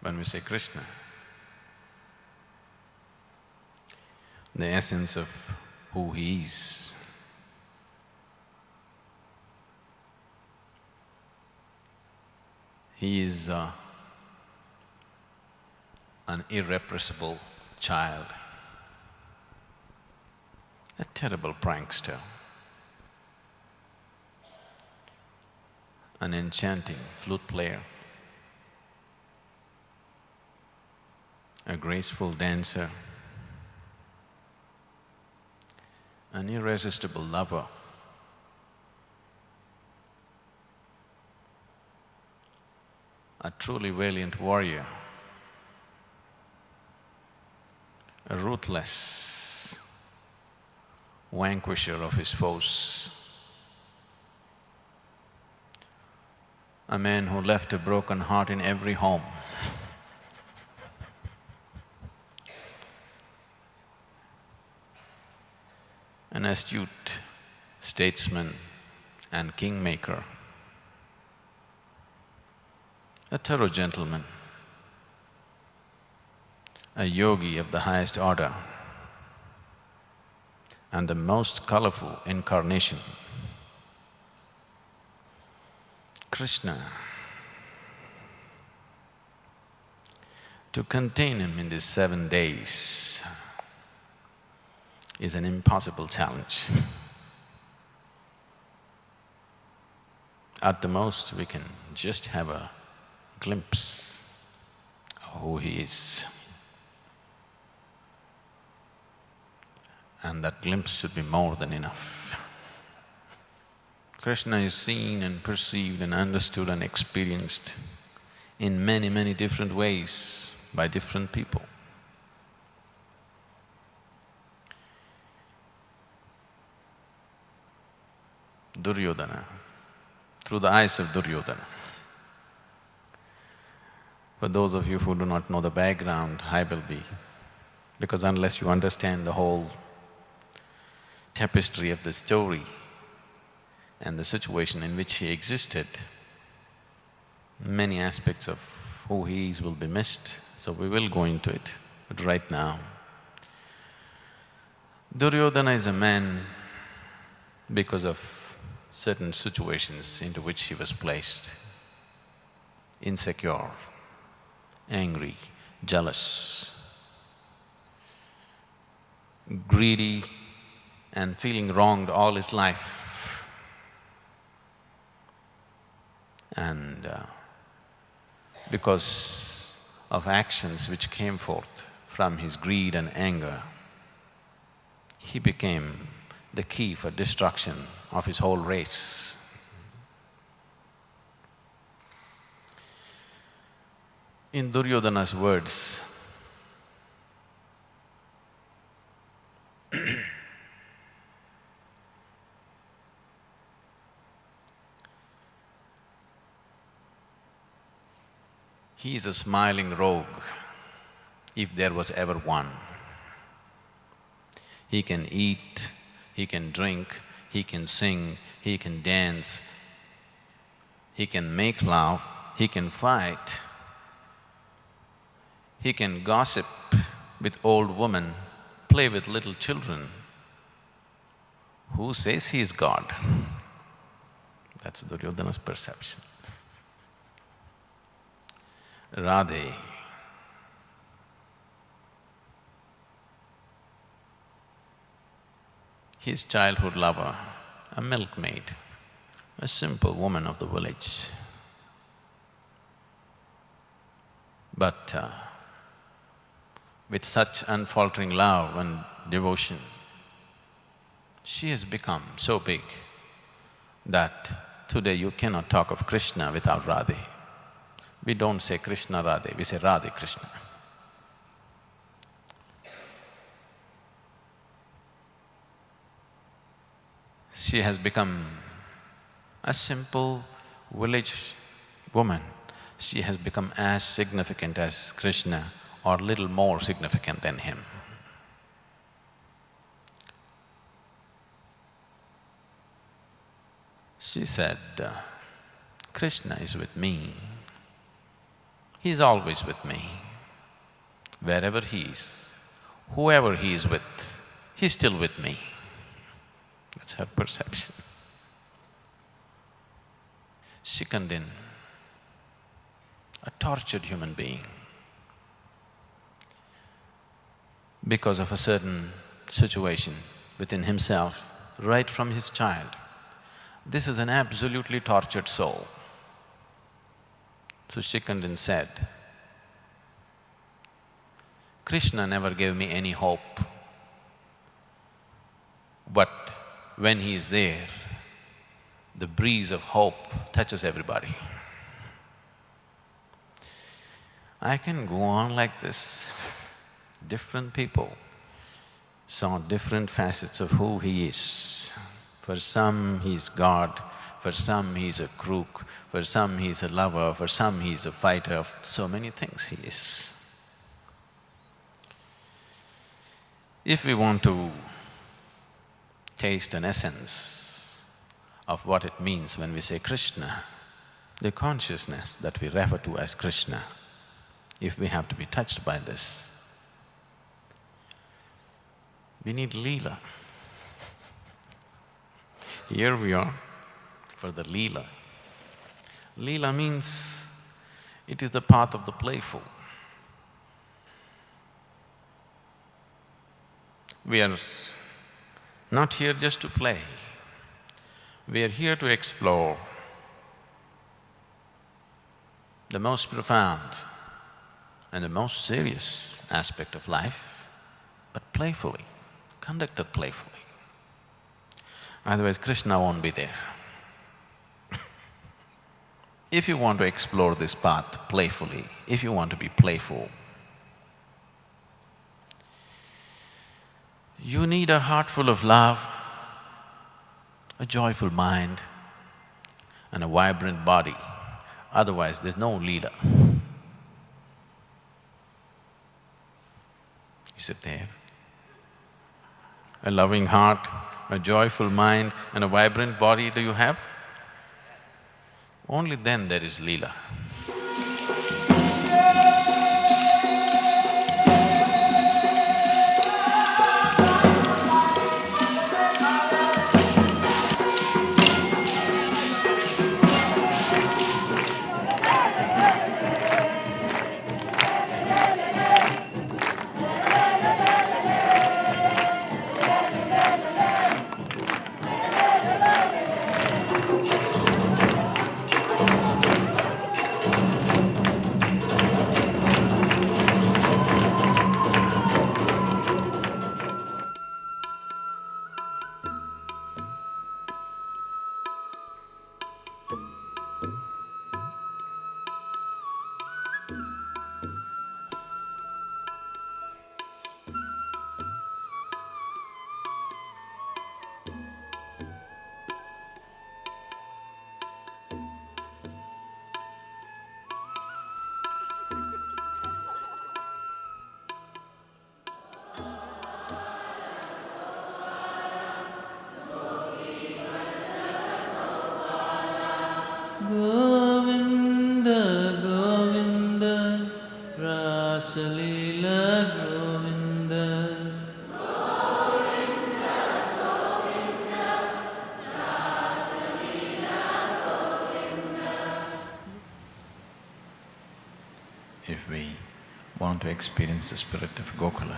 When we say Krishna, the essence of who he is, he is an irrepressible child, a terrible prankster, an enchanting flute player, a graceful dancer, an irresistible lover, a truly valiant warrior, a ruthless vanquisher of his foes, a man who left a broken heart in every home. An astute statesman and kingmaker, a thorough gentleman, a yogi of the highest order, and the most colorful incarnation, Krishna. To contain him in these 7 days is an impossible challenge. At the most, we can just have a glimpse of who he is. And that glimpse should be more than enough. Krishna is seen and perceived and understood and experienced in many, many different ways by different people. Duryodhana, through the eyes of Duryodhana. For those of you who do not know the background, I will be, because unless you understand the whole tapestry of the story and the situation in which he existed, many aspects of who he is will be missed, so we will go into it. But right now, Duryodhana is a man because of certain situations into which he was placed. Insecure, angry, jealous, greedy and feeling wronged all his life. And because of actions which came forth from his greed and anger, he became the key for destruction of his whole race. In Duryodhana's words, he is a smiling rogue, if there was ever one. He can eat, he can drink, he can sing, he can dance, he can make love, he can fight, he can gossip with old women, play with little children. Who says he is God? That's Duryodhana's perception. Radhe, his childhood lover, a milkmaid, a simple woman of the village. But with such unfaltering love and devotion, she has become so big that today you cannot talk of Krishna without Radhe. We don't say Krishna Radhe, we say Radhe Krishna. She has become a simple village woman. She has become as significant as Krishna or little more significant than him. She said, Krishna is with me. He's always with me. Wherever he is, whoever he is with, he's still with me. That's her perception. Shikandin, a tortured human being, because of a certain situation within himself, right from his child. This is an absolutely tortured soul. So Shikandin said, Krishna never gave me any hope, but when he is there, the breeze of hope touches everybody. I can go on like this. Different people saw different facets of who he is. For some, he's God, for some, he's a crook, for some, he's a lover, for some, he's a fighter, so many things he is. If we want to taste an essence of what it means when we say Krishna, the consciousness that we refer to as Krishna, if we have to be touched by this, we need Leela. Here we are for the Leela. Leela means it is the path of the playful. We are not here just to play. We are here to explore the most profound and the most serious aspect of life, but playfully, conducted playfully. Otherwise, Krishna won't be there. If you want to explore this path playfully, if you want to be playful, you need a heart full of love, a joyful mind, and a vibrant body. Otherwise, there's no Leela. Is it there? A loving heart, a joyful mind, and a vibrant body do you have? Only then there is Leela. if we want to experience the spirit of Gokula.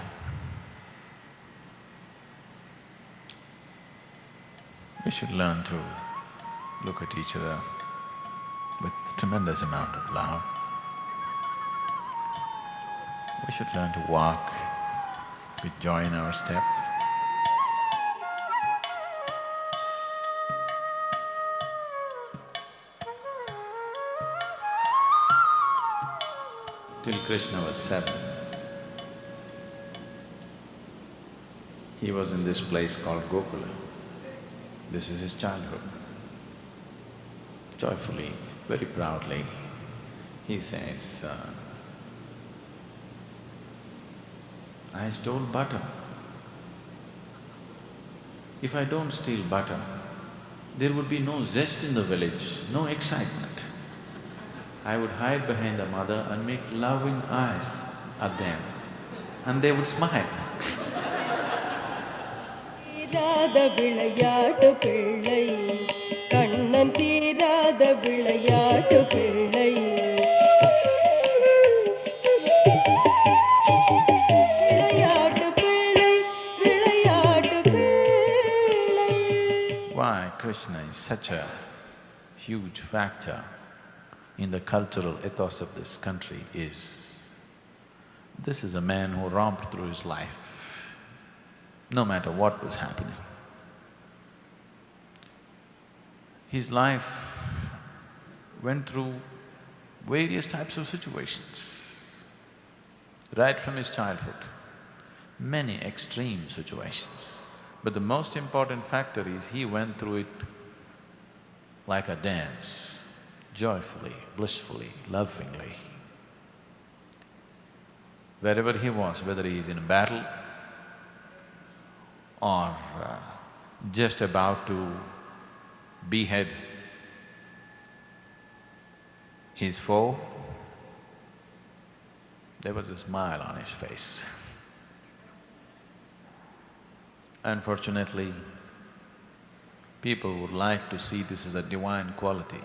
We should learn to look at each other with tremendous amount of love. We should learn to walk with joy in our step. Till Krishna was 7, he was in this place called Gokula. This is his childhood. Joyfully, very proudly, he says, I stole butter. If I don't steal butter, there would be no zest in the village, no excitement. I would hide behind the mother and make loving eyes at them, and they would smile. Why Krishna is such a huge factor in the cultural ethos of this country is, this is a man who romped through his life, no matter what was happening. His life went through various types of situations, right from his childhood, many extreme situations. But the most important factor is he went through it like a dance, joyfully, blissfully, lovingly. Wherever he was, whether he is in a battle or just about to behead his foe, there was a smile on his face. Unfortunately, people would like to see this as a divine quality.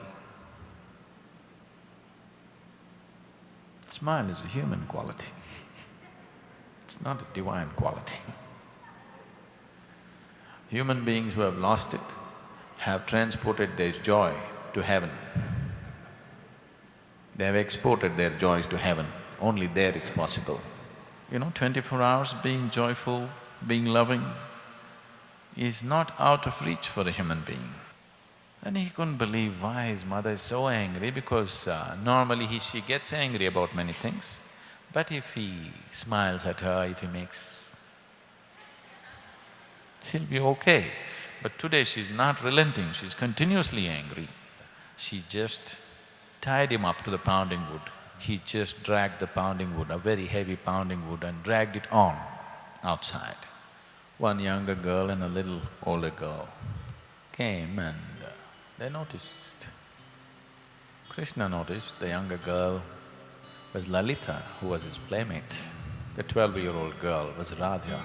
Smile is a human quality, it's not a divine quality. Human beings who have lost it have transported their joy to heaven. They have exported their joys to heaven, only there it's possible. 24 hours being joyful, being loving is not out of reach for a human being. And he couldn't believe why his mother is so angry, because normally she gets angry about many things, but if he smiles at her, if he makes… she'll be okay. But today she's not relenting, she's continuously angry. She just tied him up to the pounding wood. He just dragged the pounding wood, a very heavy pounding wood, and dragged it on outside. One younger girl and a little older girl came and they noticed. Krishna noticed the younger girl was Lalita, who was his playmate. The 12-year-old girl was Radha.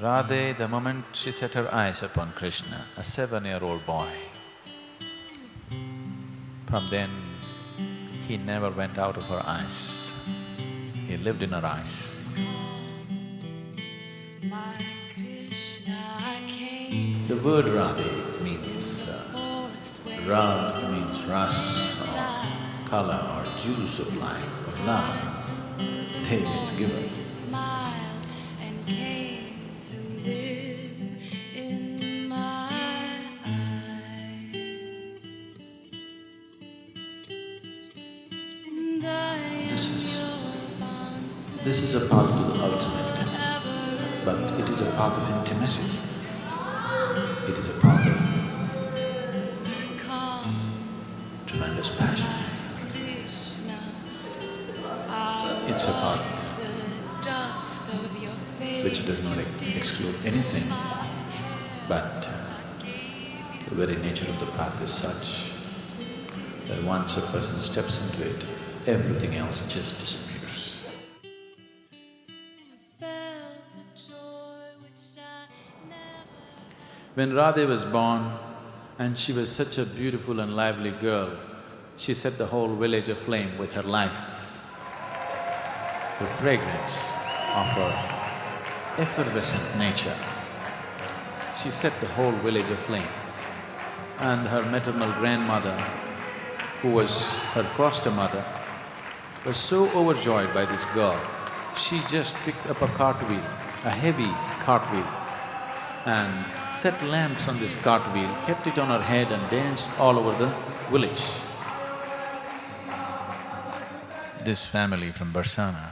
Radha, the moment she set her eyes upon Krishna, a 7-year-old boy, from then he never went out of her eyes. He lived in her eyes. The word Radhe means… Rad means ras, or color, or juice of life, of love. De means giver. This is a path to the ultimate, but it is a path of intimacy. It is a path of tremendous passion. It's a path which does not exclude anything, but the very nature of the path is such that once a person steps into it, everything else just disappears. When Radhe was born, and she was such a beautiful and lively girl, She set the whole village aflame with her life. The fragrance of her effervescent nature. She set the whole village aflame. And her maternal grandmother, who was her foster mother, was so overjoyed by this girl, she just picked up a cartwheel, a heavy cartwheel, and set lamps on this cartwheel, kept it on her head and danced all over the village. This family from Barsana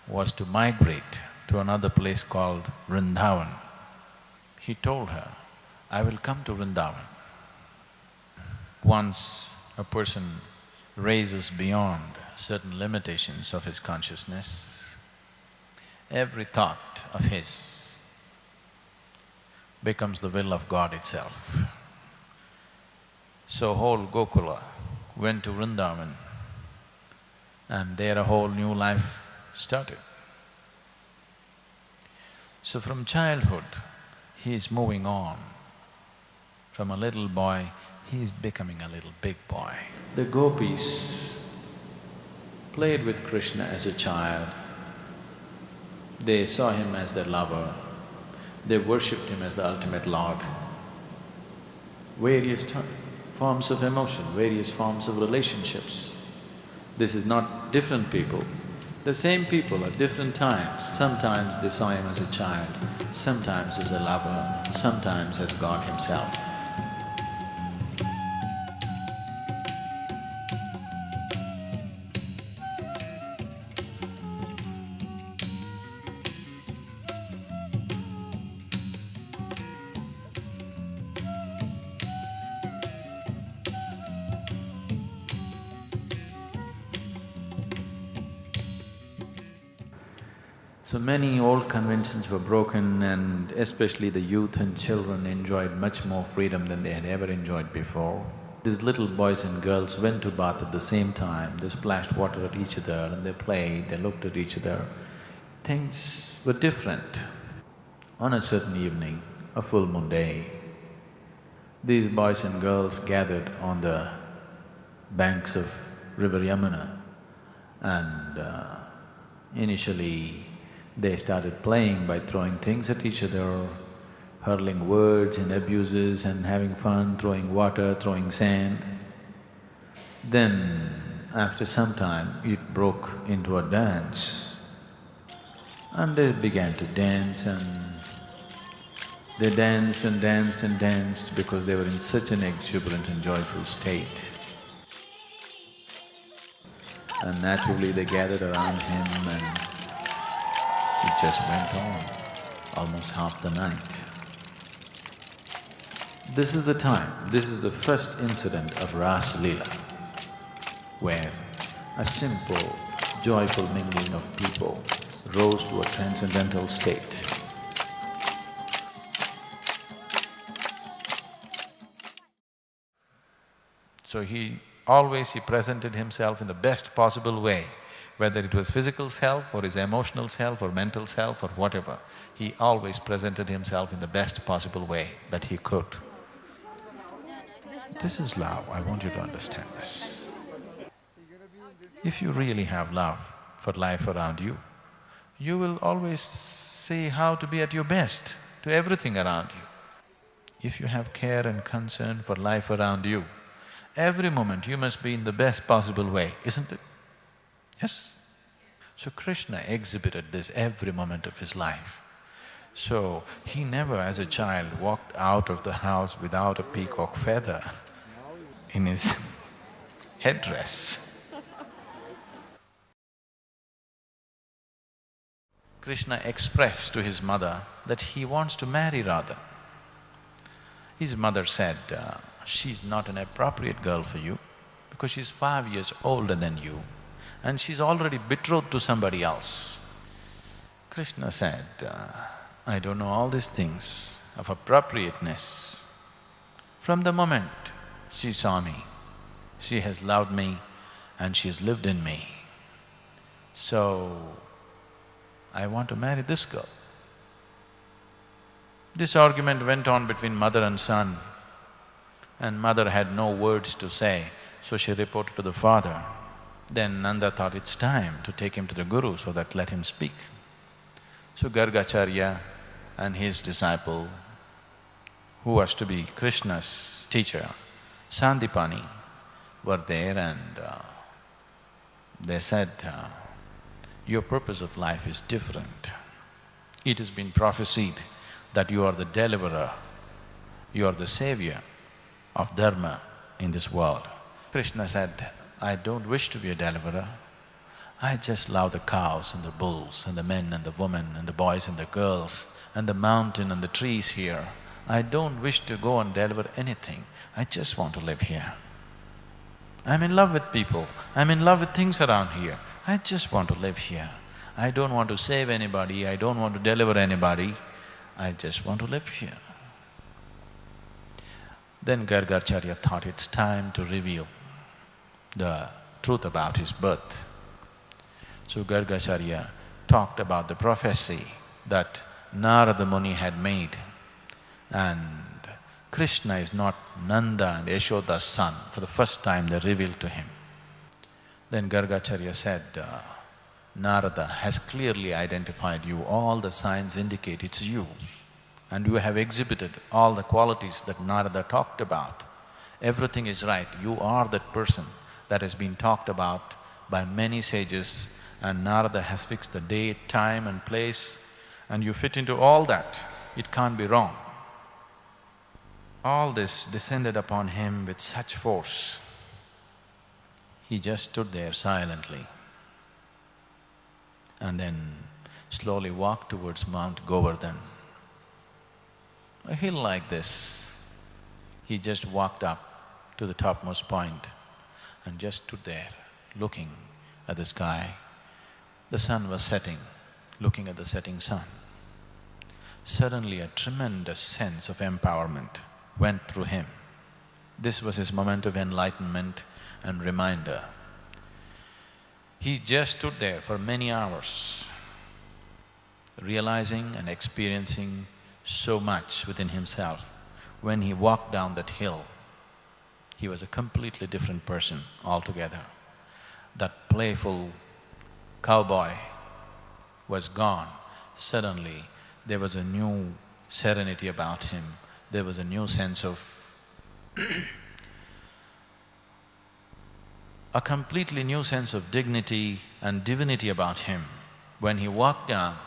was to migrate to another place called Vrindavan. He told her, I will come to Vrindavan. Once a person raises beyond certain limitations of his consciousness, every thought of his becomes the will of God itself. So whole Gokula went to Vrindavan and there a whole new life started. So from childhood, he is moving on. From a little boy, he is becoming a little big boy. The gopis played with Krishna as a child. They saw him as their lover. They worshipped him as the ultimate lord. Various forms of emotion, various forms of relationships. This is not different people. The same people at different times. Sometimes they saw him as a child, sometimes as a lover, sometimes as God himself. So many old conventions were broken and especially the youth and children enjoyed much more freedom than they had ever enjoyed before. These little boys and girls went to bath at the same time, they splashed water at each other and they played, they looked at each other. Things were different. On a certain evening, a full moon day, these boys and girls gathered on the banks of river Yamuna and initially they started playing by throwing things at each other, hurling words and abuses and having fun, throwing water, throwing sand. Then, after some time, it broke into a dance and they began to dance and they danced and danced and danced because they were in such an exuberant and joyful state. And naturally they gathered around him and it just went on, almost half the night. This is the time, this is the first incident of Ras Leela, where a simple, joyful mingling of people rose to a transcendental state. So he presented himself in the best possible way. Whether it was physical self or his emotional self or mental self or whatever, he always presented himself in the best possible way that he could. This is love, I want you to understand this. If you really have love for life around you, you will always see how to be at your best to everything around you. If you have care and concern for life around you, every moment you must be in the best possible way, isn't it? Yes? So Krishna exhibited this every moment of his life. So he never as a child walked out of the house without a peacock feather in his headdress. Krishna expressed to his mother that he wants to marry Radha. His mother said, she's not an appropriate girl for you because she's 5 years older than you and she's already betrothed to somebody else. Krishna said, I don't know all these things of appropriateness. From the moment she saw me, she has loved me and she has lived in me. So, I want to marry this girl. This argument went on between mother and son, and mother had no words to say. So she reported to the father. Then Nanda thought it's time to take him to the Guru so that let him speak. So Gargacharya and his disciple, who was to be Krishna's teacher, Sandipani, were there and they said, your purpose of life is different. It has been prophesied that you are the deliverer, you are the savior of dharma in this world. Krishna said, I don't wish to be a deliverer. I just love the cows and the bulls and the men and the women and the boys and the girls and the mountain and the trees here. I don't wish to go and deliver anything. I just want to live here. I'm in love with people. I'm in love with things around here. I just want to live here. I don't want to save anybody. I don't want to deliver anybody. I just want to live here. Then Gargacharya thought it's time to reveal the truth about his birth. So Gargacharya talked about the prophecy that Narada Muni had made, and Krishna is not Nanda and Yashoda's son. For the first time they revealed to him. Then Gargacharya said, Narada has clearly identified you, all the signs indicate it's you. And you have exhibited all the qualities that Narada talked about. Everything is right, you are that person that has been talked about by many sages, and Narada has fixed the date, time and place, and you fit into all that. It can't be wrong. All this descended upon him with such force. He just stood there silently and then slowly walked towards Mount Govardhan. A hill like this, he just walked up to the topmost point and just stood there looking at the sky. The sun was setting, looking at the setting sun. Suddenly a tremendous sense of empowerment went through him. This was his moment of enlightenment and reminder. He just stood there for many hours, realizing and experiencing so much within himself. When he walked down that hill, he was a completely different person altogether. That playful cowboy was gone. Suddenly, there was a new serenity about him. There was a new sense of a completely new sense of dignity and divinity about him. When he walked down,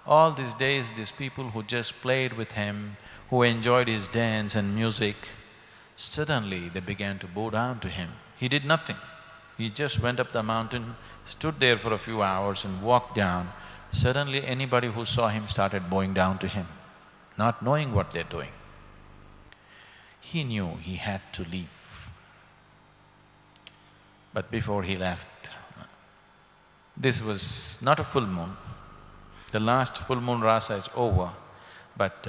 all these days, these people who just played with him, who enjoyed his dance and music, suddenly they began to bow down to him. He did nothing. He just went up the mountain, stood there for a few hours and walked down. Suddenly anybody who saw him started bowing down to him, not knowing what they're doing. He knew he had to leave. But before he left, this was not a full moon. The last full moon rasa is over, but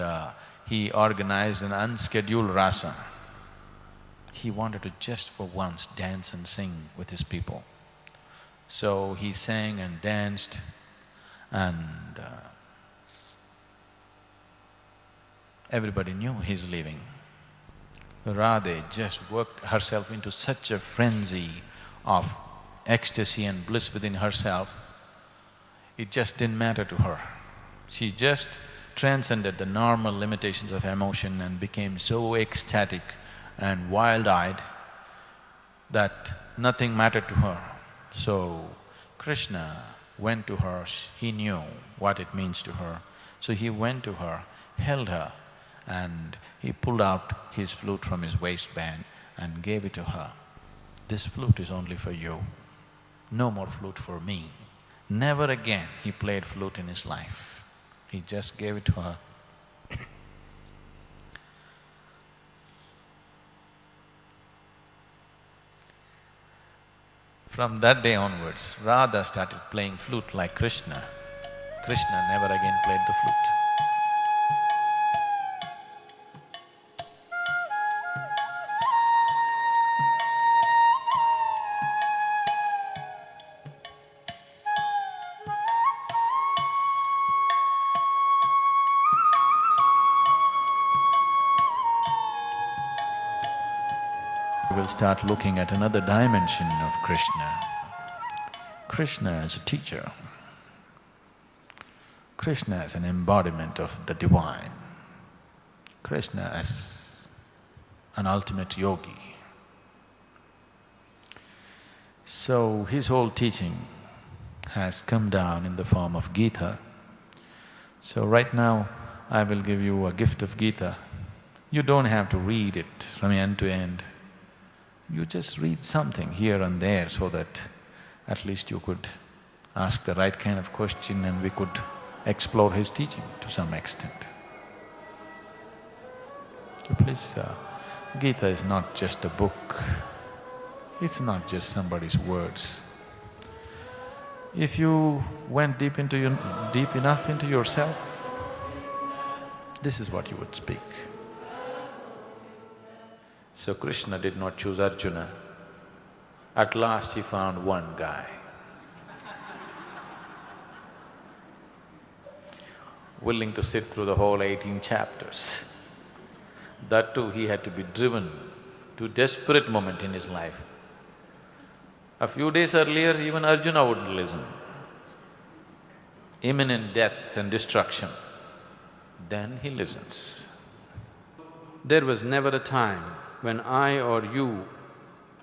he organized an unscheduled rasa. He wanted to just for once dance and sing with his people. So he sang and danced, and everybody knew he's leaving. Radhe just worked herself into such a frenzy of ecstasy and bliss within herself, it just didn't matter to her. She just transcended the normal limitations of emotion and became so ecstatic and wild-eyed that nothing mattered to her. So Krishna went to her, he knew what it means to her. So he went to her, held her, and he pulled out his flute from his waistband and gave it to her. This flute is only for you, no more flute for me. Never again he played flute in his life. He just gave it to her. From that day onwards, Radha started playing flute like Krishna. Krishna never again played the flute. we'll start looking at another dimension of Krishna. Krishna as a teacher, Krishna as an embodiment of the divine, Krishna as an ultimate yogi. So his whole teaching has come down in the form of Gita. So right now, I will give you a gift of Gita. You don't have to read it from end to end. You just read something here and there so that at least you could ask the right kind of question and we could explore his teaching to some extent. So please, Gita is not just a book, it's not just somebody's words. If you went deep enough into yourself, this is what you would speak. So Krishna did not choose Arjuna. At last he found one guy. Willing to sit through the whole 18 chapters. That too, he had to be driven to a desperate moment in his life. A few days earlier, even Arjuna wouldn't listen. Imminent death and destruction. Then he listens. There was never a time when I or you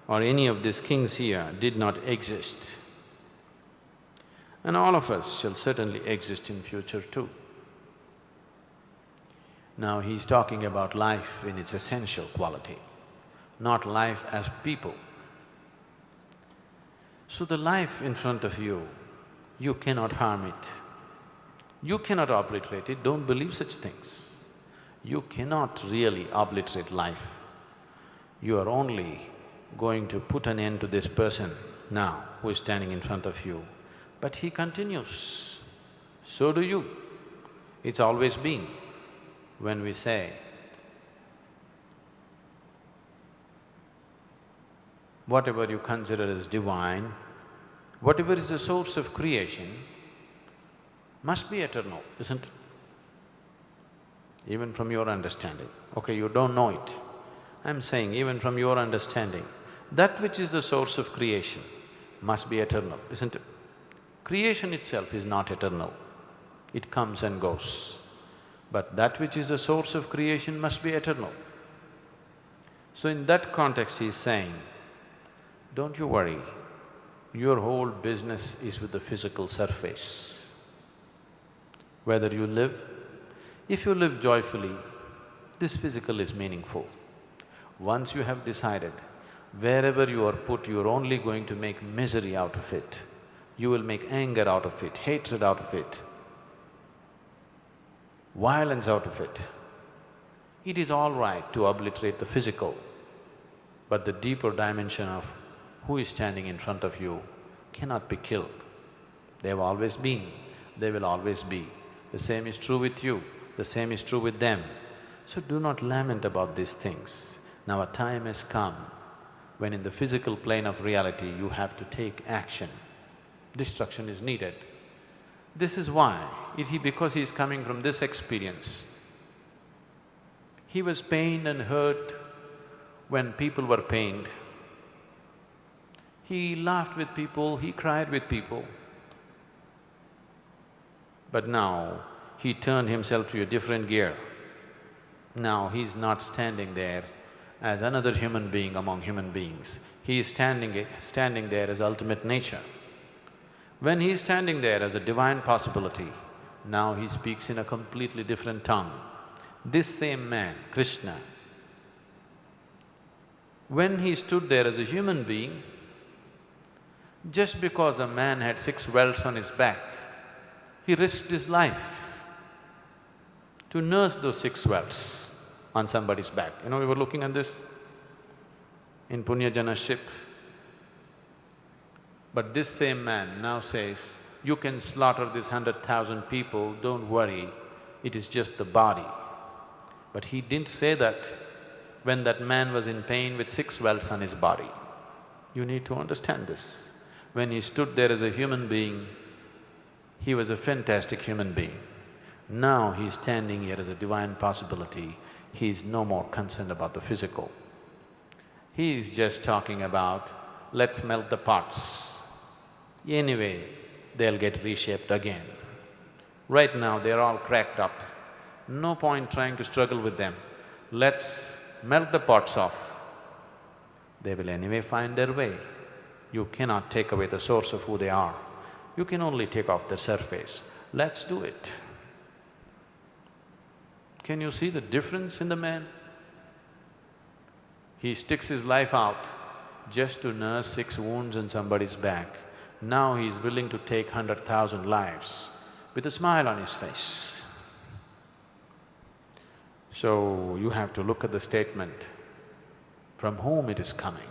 or any of these kings here did not exist. And all of us shall certainly exist in future too. Now he's talking about life in its essential quality, not life as people. So the life in front of you, you cannot harm it. You cannot obliterate it, don't believe such things. You cannot really obliterate life. You are only going to put an end to this person now who is standing in front of you, but he continues. So do you. It's always been. When we say, whatever you consider as divine, whatever is the source of creation, must be eternal, isn't it? Even from your understanding. Okay, you don't know it. I'm saying even from your understanding, that which is the source of creation must be eternal, isn't it? Creation itself is not eternal, it comes and goes. But that which is the source of creation must be eternal. So in that context he's saying, don't you worry, your whole business is with the physical surface. Whether you live, if you live joyfully, this physical is meaningful. Once you have decided, wherever you are put, you're only going to make misery out of it. You will make anger out of it, hatred out of it, violence out of it. It is all right to obliterate the physical, but the deeper dimension of who is standing in front of you cannot be killed. They have always been, they will always be. The same is true with you, the same is true with them. So do not lament about these things. Now a time has come when in the physical plane of reality you have to take action. Destruction is needed. This is why, because he is coming from this experience, he was pained and hurt when people were pained. He laughed with people, he cried with people. But now, he turned himself to a different gear. Now he's not standing there as another human being among human beings. He is standing there as ultimate nature. When he is standing there as a divine possibility, now he speaks in a completely different tongue. This same man, Krishna, when he stood there as a human being, just because a man had 6 welts on his back, he risked his life to nurse those 6 welts on somebody's back. You know, we were looking at this in Punyajana's ship. But this same man now says, you can slaughter these 100,000 people, don't worry, it is just the body. But he didn't say that when that man was in pain with 6 welts on his body. You need to understand this. When he stood there as a human being, he was a fantastic human being. Now he's standing here as a divine possibility, he is no more concerned about the physical. He is just talking about, let's melt the pots. Anyway, they'll get reshaped again. Right now, they're all cracked up. No point trying to struggle with them. Let's melt the pots off. They will anyway find their way. You cannot take away the source of who they are. You can only take off the surface. Let's do it. Can you see the difference in the man? He sticks his life out just to nurse 6 wounds in somebody's back. Now he's willing to take 100,000 lives with a smile on his face. So you have to look at the statement, from whom it is coming.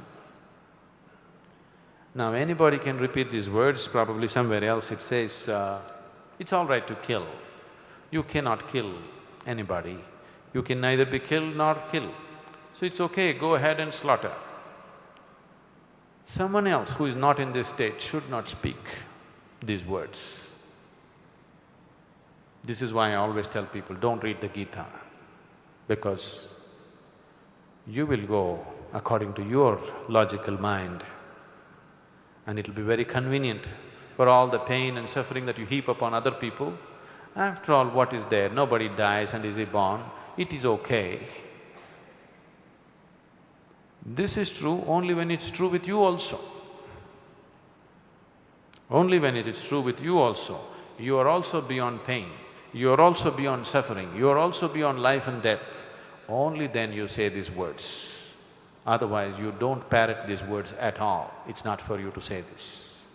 Now anybody can repeat these words, probably somewhere else it says, it's all right to kill. You cannot kill anybody. You can neither be killed nor kill. So it's okay, go ahead and slaughter. Someone else who is not in this state should not speak these words. This is why I always tell people, don't read the Gita, because you will go according to your logical mind and it'll be very convenient for all the pain and suffering that you heap upon other people. After all, what is there? Nobody dies and is reborn, it is okay. This is true only when it's true with you also. Only when it is true with you also. You are also beyond pain, you are also beyond suffering, you are also beyond life and death. Only then you say these words. Otherwise, you don't parrot these words at all. It's not for you to say this.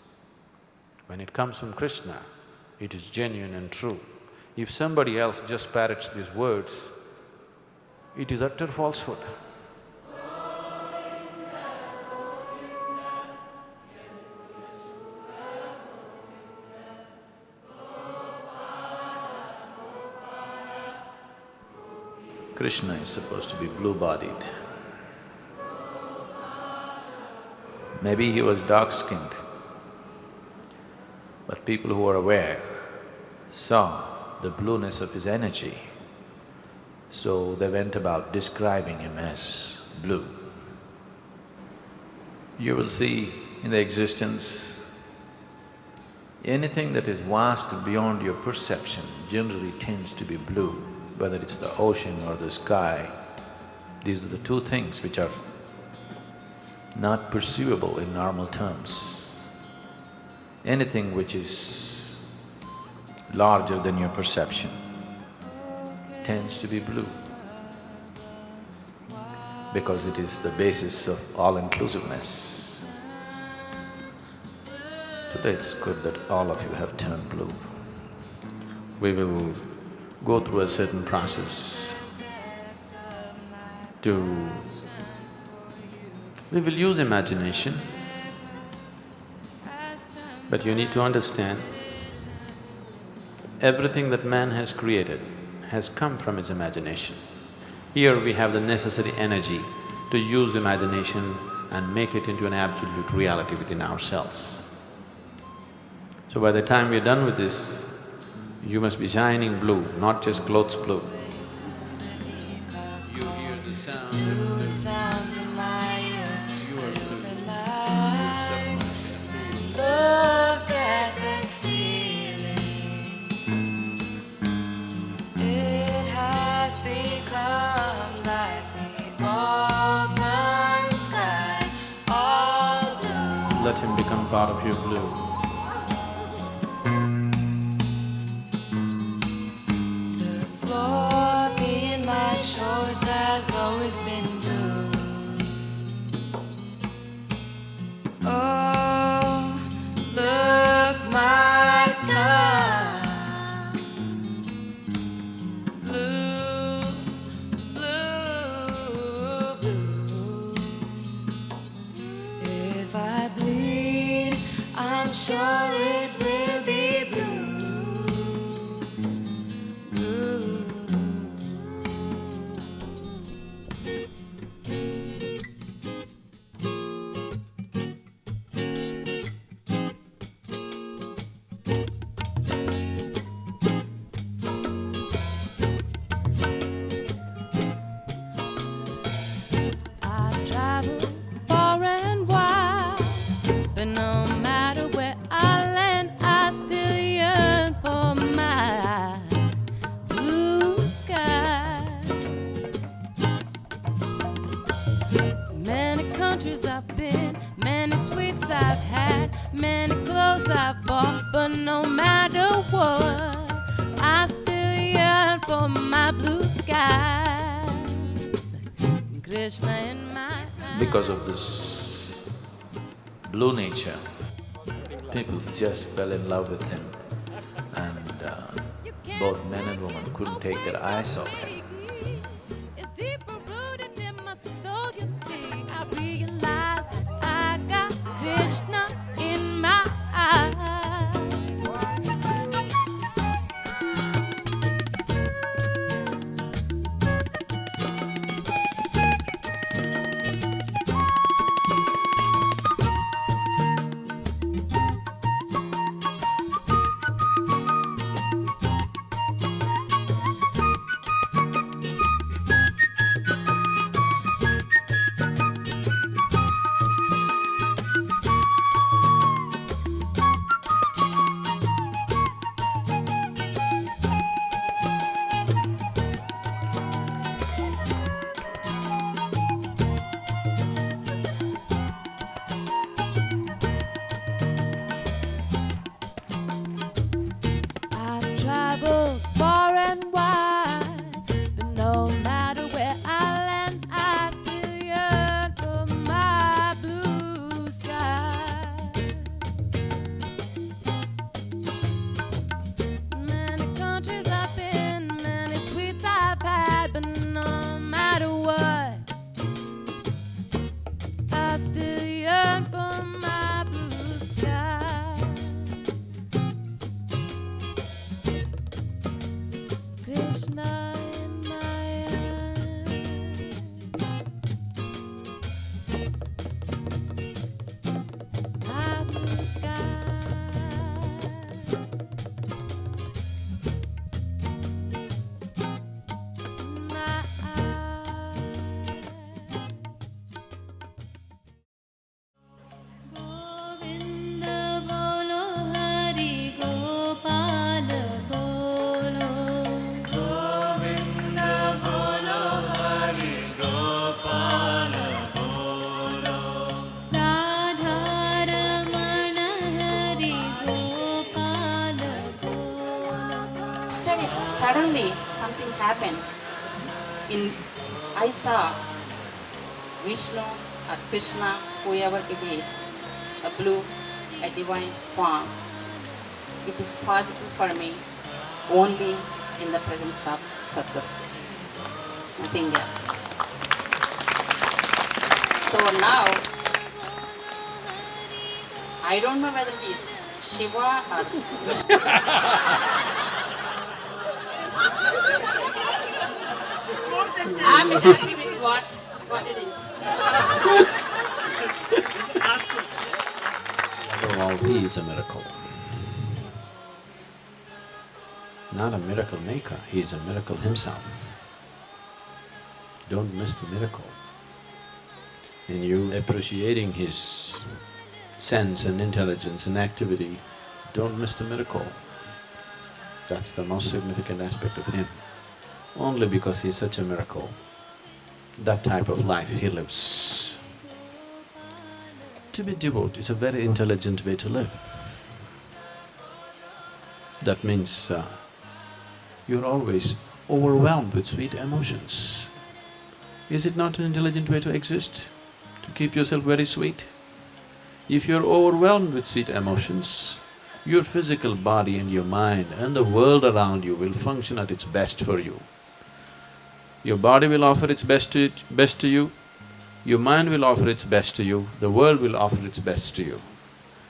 When it comes from Krishna, it is genuine and true. If somebody else just parrots these words, it is utter falsehood. Krishna is supposed to be blue-bodied. Maybe he was dark-skinned, but people who are aware saw the blueness of his energy, so they went about describing him as blue. You will see in the existence, anything that is vast and beyond your perception generally tends to be blue, whether it's the ocean or the sky. These are the two things which are not perceivable in normal terms. Anything which is larger than your perception tends to be blue, because it is the basis of all-inclusiveness. Today it's good that all of you have turned blue. We will go through a certain process we will use imagination, but you need to understand, everything that man has created has come from his imagination. Here we have the necessary energy to use imagination and make it into an absolute reality within ourselves. So by the time we're done with this, you must be shining blue, not just clothes blue. You hear the sounds in my ears. Open my eyes, look at the ceiling. It has become like the open sky, all blue. Let him become part of your blue. The floor being my choice has always been blue. Oh, look my tongue, blue, blue, blue. If I bleed, I'm sure it will be blue, blue. for my blue skies. Krishna in my eyes. Because of this blue nature, people just fell in love with him, and both men and women couldn't take their eyes off him. It's deeper rooted in my soul, you see. I realized that I got Krishna in my eyes. I've traveled far and wide, but no matter where I land, I still yearn for my blue skies. Many countries I've been, many sweets I've had, but no matter what, I still yearn for my blue skies. Krishna in my eyes. My blue skies. My eyes. Govinda bolo Hari Gopal bolo. Govinda bolo Hari Gopal bolo. Radha Ramana Hari Gopal bolo. Suddenly something happened. I saw Vishnu or Krishna, whoever it is, a blue, a divine form. It is possible for me only in the presence of Sadhguru, nothing else. So now, I don't know whether it is Shiva or Vishnu. I'm happy with what it is. Above all, he is a miracle. Not a miracle maker, he is a miracle himself. Don't miss the miracle. In you appreciating his sense and intelligence and activity, don't miss the miracle. That's the most significant aspect of him. Only because he is such a miracle, that type of life he lives. To be devout is a very intelligent way to live. That means you're always overwhelmed with sweet emotions. Is it not an intelligent way to exist? To keep yourself very sweet? If you're overwhelmed with sweet emotions, your physical body and your mind and the world around you will function at its best for you. Your body will offer its best to you, your mind will offer its best to you, the world will offer its best to you.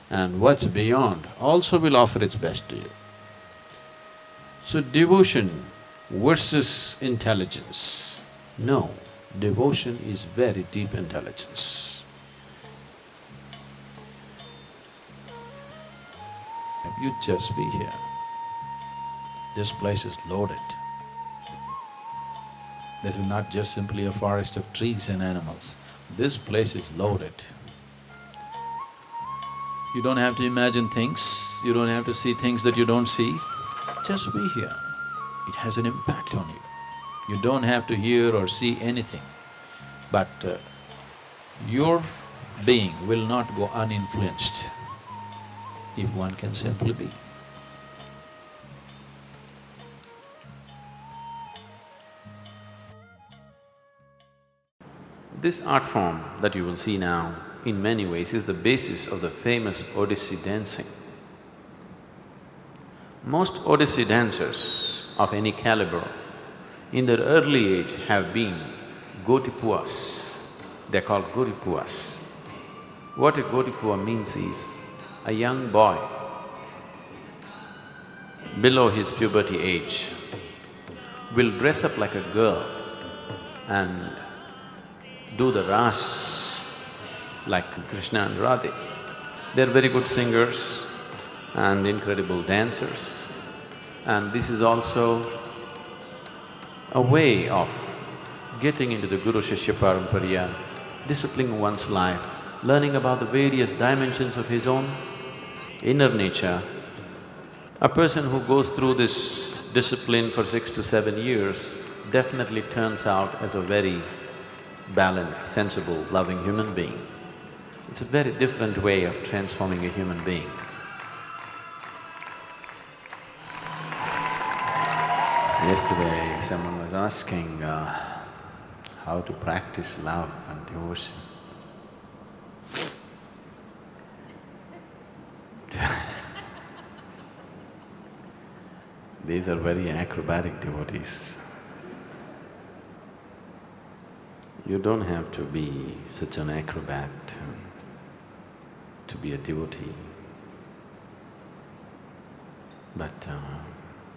And what's beyond also will offer its best to you. So devotion versus intelligence. No, devotion is very deep intelligence. You just be here. This place is loaded. This is not just simply a forest of trees and animals. This place is loaded. You don't have to imagine things, you don't have to see things that you don't see. Just be here. It has an impact on you. You don't have to hear or see anything. But your being will not go uninfluenced if one can simply be. This art form that you will see now, in many ways, is the basis of the famous Odissi dancing. Most Odissi dancers of any caliber in their early age have been Gotipuas. They're called Gotipuas. What a Gotipua means is a young boy below his puberty age will dress up like a girl and do the ras like Krishna and Radhe. They're very good singers and incredible dancers, and this is also a way of getting into the Guru Shishya Parampariya, disciplining one's life, learning about the various dimensions of his own inner nature. A person who goes through this discipline for 6 to 7 years definitely turns out as a very balanced, sensible, loving human being. It's a very different way of transforming a human being. Yesterday, someone was asking how to practice love and devotion. These are very acrobatic devotees. You don't have to be such an acrobat to be a devotee, but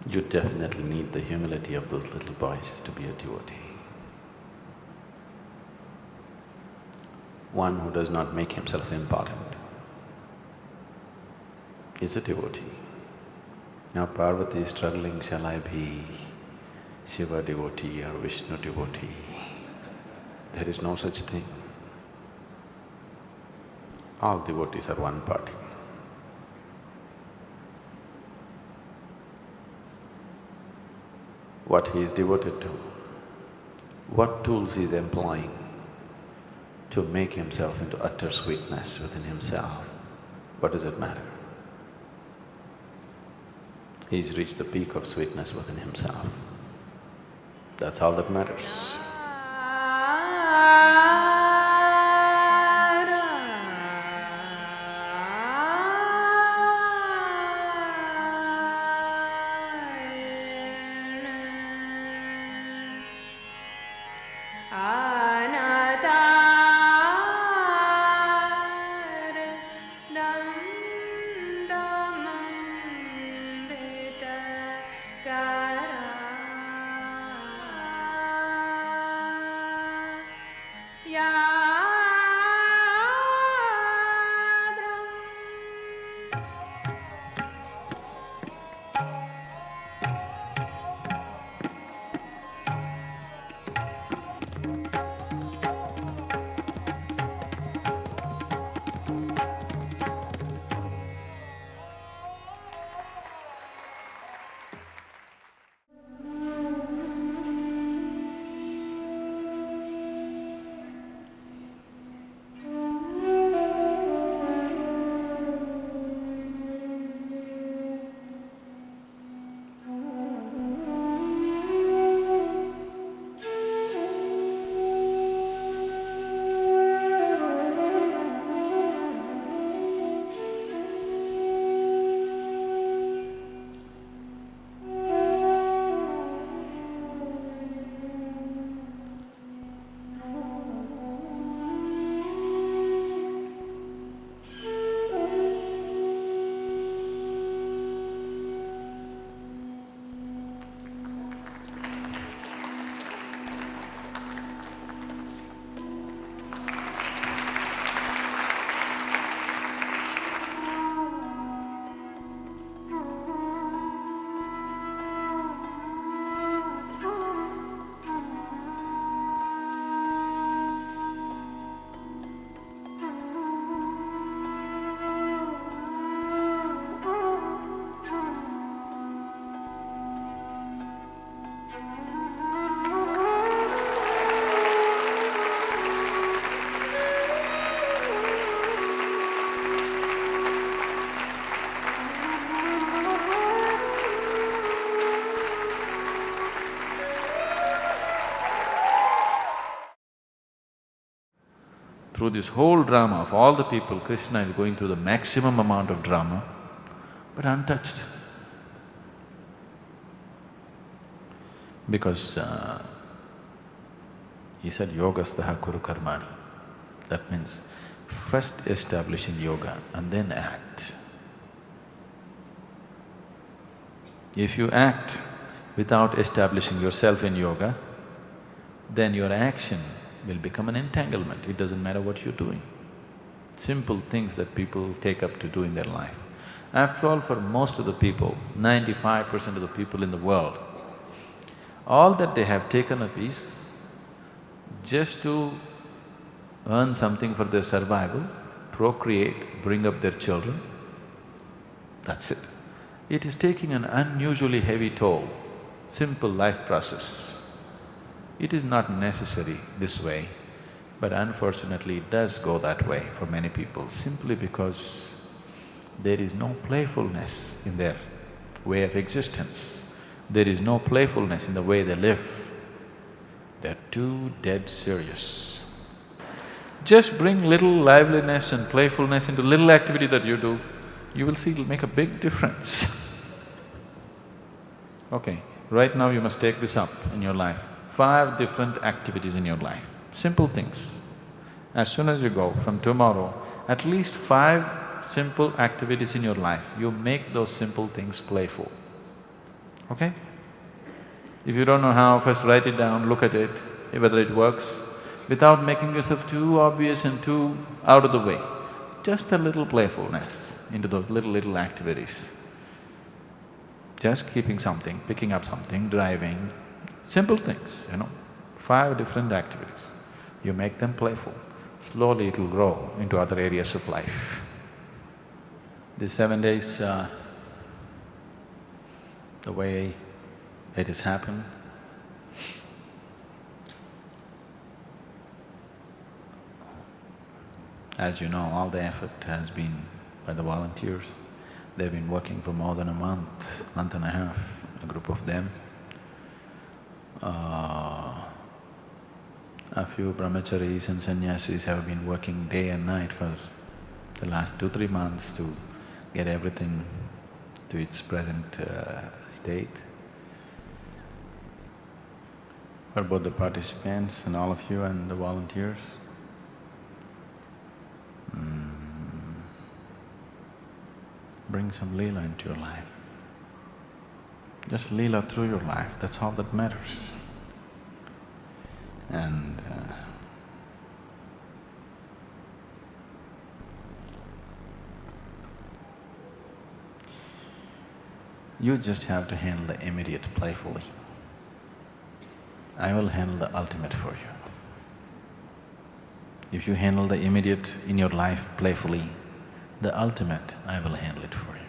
you definitely need the humility of those little boys to be a devotee. One who does not make himself important is a devotee. Now Parvati is struggling, shall I be Shiva devotee or Vishnu devotee? There is no such thing. All devotees are one party. What he is devoted to, what tools he is employing to make himself into utter sweetness within himself, what does it matter? He's reached the peak of sweetness within himself. That's all that matters. Through this whole drama of all the people, Krishna is going through the maximum amount of drama, but untouched. Because he said, yogastaha kuru karmani. That means first establish in yoga and then act. If you act without establishing yourself in yoga, then your action will become an entanglement. It doesn't matter what you're doing. Simple things that people take up to do in their life. After all, for most of the people, 95% of the people in the world, all that they have taken up is just to earn something for their survival, procreate, bring up their children, that's it. It is taking an unusually heavy toll, simple life process. It is not necessary this way, but unfortunately it does go that way for many people simply because there is no playfulness in their way of existence. There is no playfulness in the way they live. They're too dead serious. Just bring little liveliness and playfulness into little activity that you do, you will see it'll make a big difference. Okay, right now you must take this up in your life. 5 different activities in your life, simple things. As soon as you go, from tomorrow, at least 5 simple activities in your life, you make those simple things playful, okay? If you don't know how, first write it down, look at it, whether it works, without making yourself too obvious and too out of the way. Just a little playfulness into those little activities. Just keeping something, picking up something, driving, simple things, 5 different activities. You make them playful, slowly it'll grow into other areas of life. These 7 days, the way it has happened, as you know, all the effort has been by the volunteers. They've been working for more than a month and a half, a group of them. A few brahmacharis and sannyasis have been working day and night for the last 2-3 months to get everything to its present state. For both the participants and all of you and the volunteers, bring some Leela into your life. Just Leela through your life, that's all that matters. And you just have to handle the immediate playfully. I will handle the ultimate for you. If you handle the immediate in your life playfully, the ultimate, I will handle it for you.